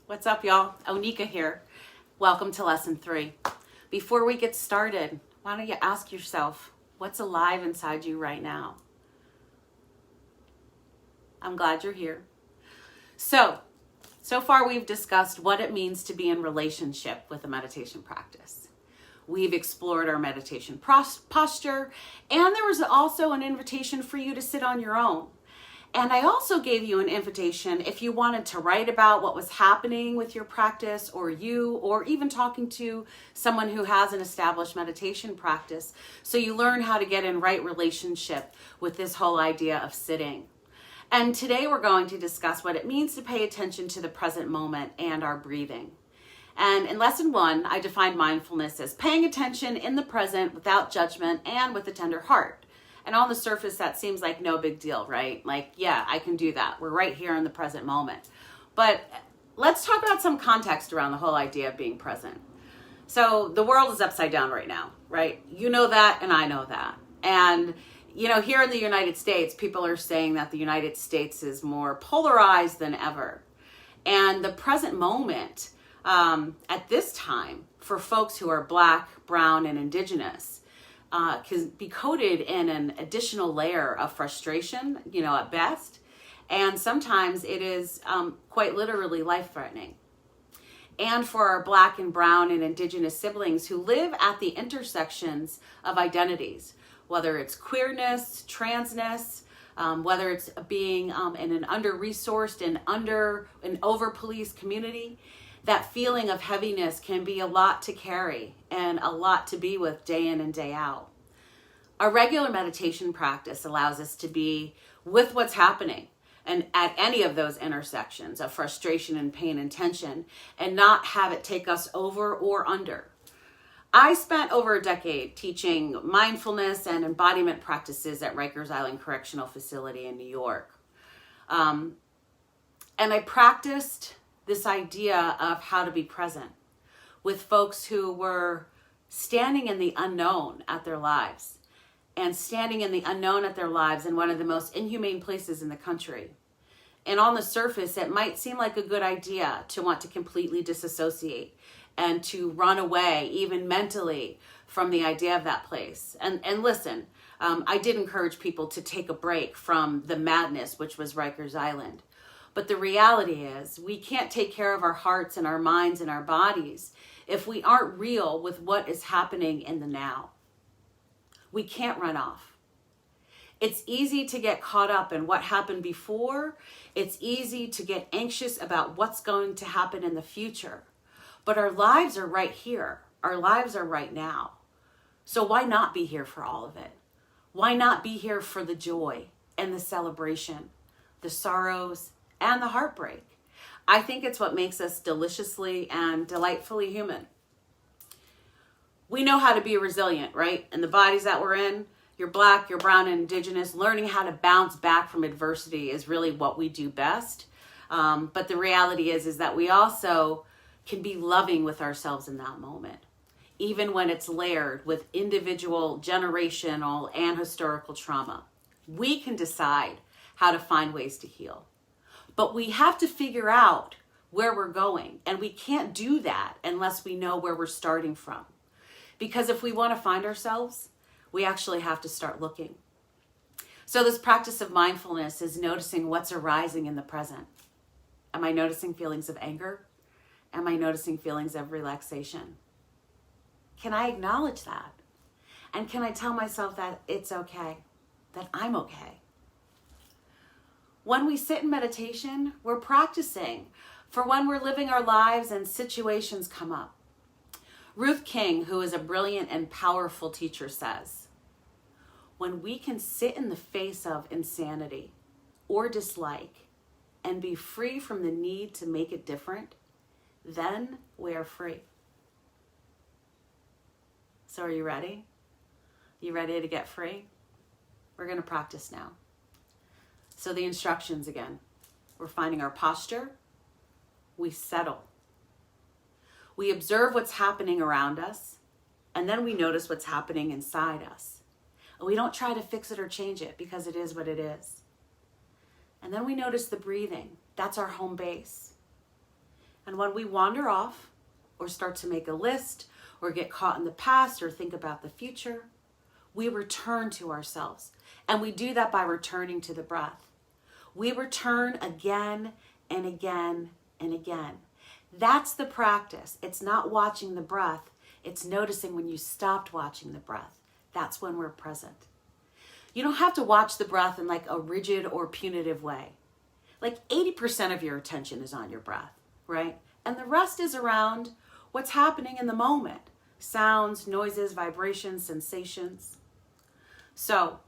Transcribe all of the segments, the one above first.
What's up, y'all? Onika here. Welcome to lesson 3. Before we get started, why don't you ask yourself, what's alive inside you right now? I'm glad you're here. So far we've discussed what it means to be in relationship with a meditation practice. We've explored our meditation posture, and there was also an invitation for you to sit on your own. And I also gave you an invitation if you wanted to write about what was happening with your practice or even talking to someone who has an established meditation practice, so you learn how to get in right relationship with this whole idea of sitting. And today we're going to discuss what it means to pay attention to the present moment and our breathing. And in lesson 1, I defined mindfulness as paying attention in the present without judgment and with a tender heart. And on the surface, that seems like no big deal, right? Like, yeah, I can do that. We're right here in the present moment. But let's talk about some context around the whole idea of being present. So the world is upside down right now, right? You know that, and I know that. And, here in the United States, people are saying that the United States is more polarized than ever. And the present moment at this time for folks who are Black, brown, and indigenous can be coded in an additional layer of frustration, at best. And sometimes it is quite literally life-threatening. And for our Black and brown and indigenous siblings who live at the intersections of identities, whether it's queerness, transness, whether it's being in an under-resourced and over-policed community, that feeling of heaviness can be a lot to carry and a lot to be with day in and day out. A regular meditation practice allows us to be with what's happening and at any of those intersections of frustration and pain and tension, and not have it take us over or under. I spent over a decade teaching mindfulness and embodiment practices at Rikers Island Correctional Facility in New York. And I practiced this idea of how to be present with folks who were standing in the unknown at their lives, and standing in the unknown at their lives in one of the most inhumane places in the country. And on the surface, it might seem like a good idea to want to completely disassociate and to run away, even mentally, from the idea of that place. And listen, I did encourage people to take a break from the madness, which was Rikers Island. But the reality is, we can't take care of our hearts and our minds and our bodies if we aren't real with what is happening in the now. We can't run off. It's easy to get caught up in what happened before. It's easy to get anxious about what's going to happen in the future. But our lives are right here. Our lives are right now. So why not be here for all of it? Why not be here for the joy and the celebration, the sorrows, and the heartbreak? I think it's what makes us deliciously and delightfully human. We know how to be resilient, right? In the bodies that we're in, you're Black, you're brown, and indigenous, learning how to bounce back from adversity is really what we do best. But the reality is that we also can be loving with ourselves in that moment, even when it's layered with individual, generational, and historical trauma. We can decide how to find ways to heal. But we have to figure out where we're going, and we can't do that unless we know where we're starting from. Because if we want to find ourselves, we actually have to start looking. So this practice of mindfulness is noticing what's arising in the present. Am I noticing feelings of anger? Am I noticing feelings of relaxation? Can I acknowledge that? And can I tell myself that it's okay, that I'm okay? When we sit in meditation, we're practicing for when we're living our lives and situations come up. Ruth King, who is a brilliant and powerful teacher, says, when we can sit in the face of insanity or dislike and be free from the need to make it different, then we are free. So are you ready? You ready to get free? We're going to practice now. So the instructions again. We're finding our posture. We settle. We observe what's happening around us, and then we notice what's happening inside us. And we don't try to fix it or change it because it is what it is. And then we notice the breathing. That's our home base. And when we wander off or start to make a list or get caught in the past or think about the future, we return to ourselves. And we do that by returning to the breath. We return again and again and again. That's the practice. It's not watching the breath. It's noticing when you stopped watching the breath. That's when we're present. You don't have to watch the breath in like a rigid or punitive way. Like 80% of your attention is on your breath, right? And the rest is around what's happening in the moment. Sounds, noises, vibrations, sensations. So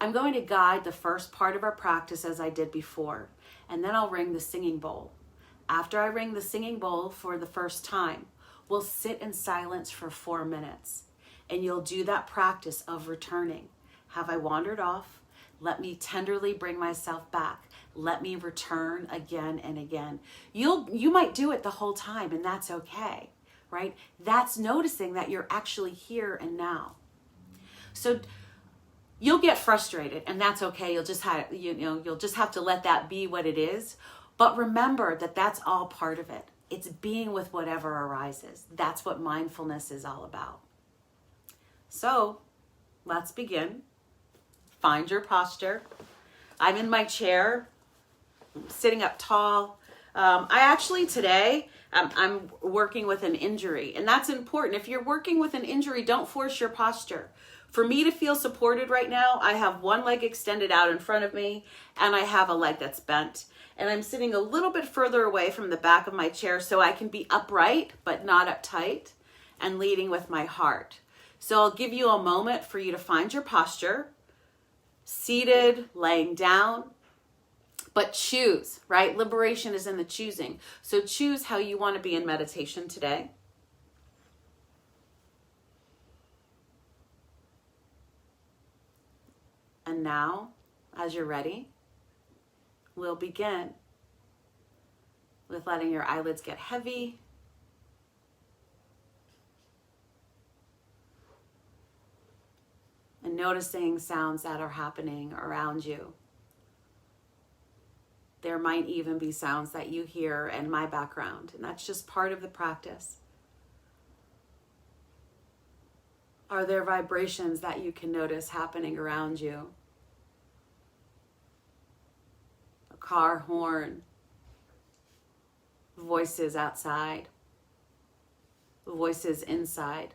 I'm going to guide the first part of our practice as I did before, and then I'll ring the singing bowl. After I ring the singing bowl for the first time, we'll sit in silence for 4 minutes, and you'll do that practice of returning. Have I wandered off? Let me tenderly bring myself back. Let me return again and again. You might do it the whole time, and that's okay, right? That's noticing that you're actually here and now. So you'll get frustrated, and that's okay. You'll just have to let that be what it is. But remember that that's all part of it. It's being with whatever arises. That's what mindfulness is all about. So let's begin. Find your posture. I'm in my chair, sitting up tall. I actually today, I'm working with an injury, and that's important. If you're working with an injury, don't force your posture. For me to feel supported right now, I have one leg extended out in front of me, and I have a leg that's bent. And I'm sitting a little bit further away from the back of my chair so I can be upright, but not uptight, and leading with my heart. So I'll give you a moment for you to find your posture, seated, laying down, but choose, right? Liberation is in the choosing. So choose how you want to be in meditation today. And now, as you're ready, we'll begin with letting your eyelids get heavy. And noticing sounds that are happening around you. There might even be sounds that you hear in my background, and that's just part of the practice. Are there vibrations that you can notice happening around you? A car horn, voices outside, voices inside.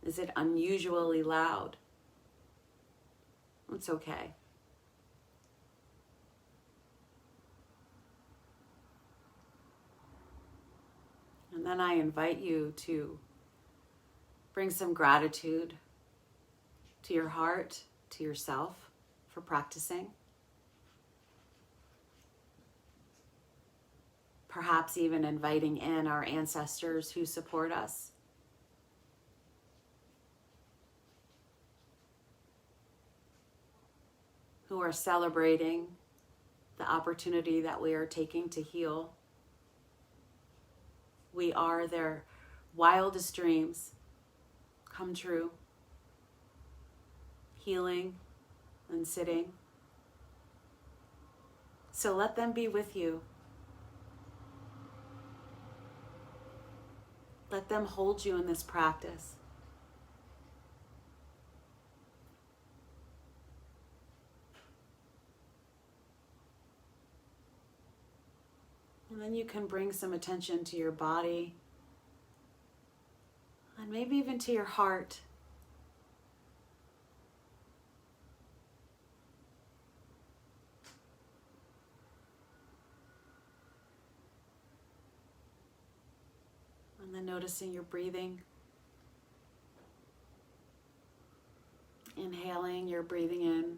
Is it unusually loud? It's okay. And then I invite you to bring some gratitude to your heart, to yourself for practicing. Perhaps even inviting in our ancestors who support us. Who are celebrating the opportunity that we are taking to heal. We are their wildest dreams come true. Healing and sitting. So let them be with you. Let them hold you in this practice. And then you can bring some attention to your body and maybe even to your heart. And then noticing your breathing. Inhaling, you're breathing in.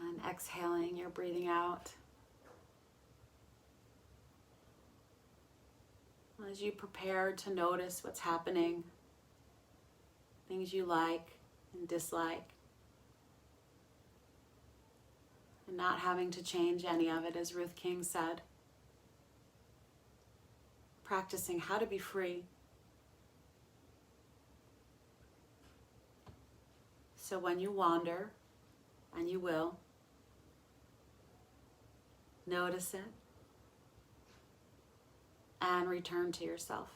And exhaling, you're breathing out. As you prepare to notice what's happening, things you like and dislike, and not having to change any of it, as Ruth King said. Practicing how to be free. So when you wander, and you will, Notice it. And return to yourself.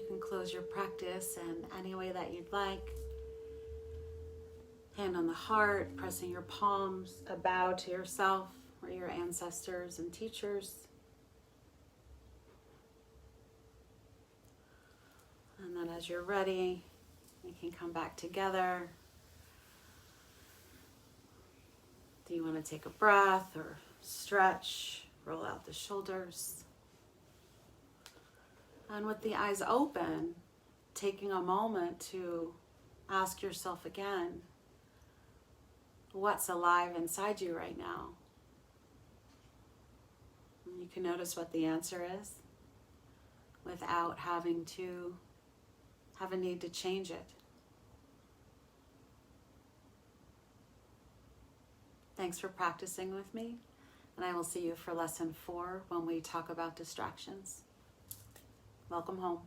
can close your practice in any way that you'd like. Hand on the heart, pressing your palms, a bow to yourself or your ancestors and teachers. And then as you're ready, you can come back together. Do you want to take a breath or stretch, roll out the shoulders? And with the eyes open, taking a moment to ask yourself again, what's alive inside you right now? And you can notice what the answer is without having to have a need to change it. Thanks for practicing with me, and I will see you for lesson 4 when we talk about distractions. Welcome home.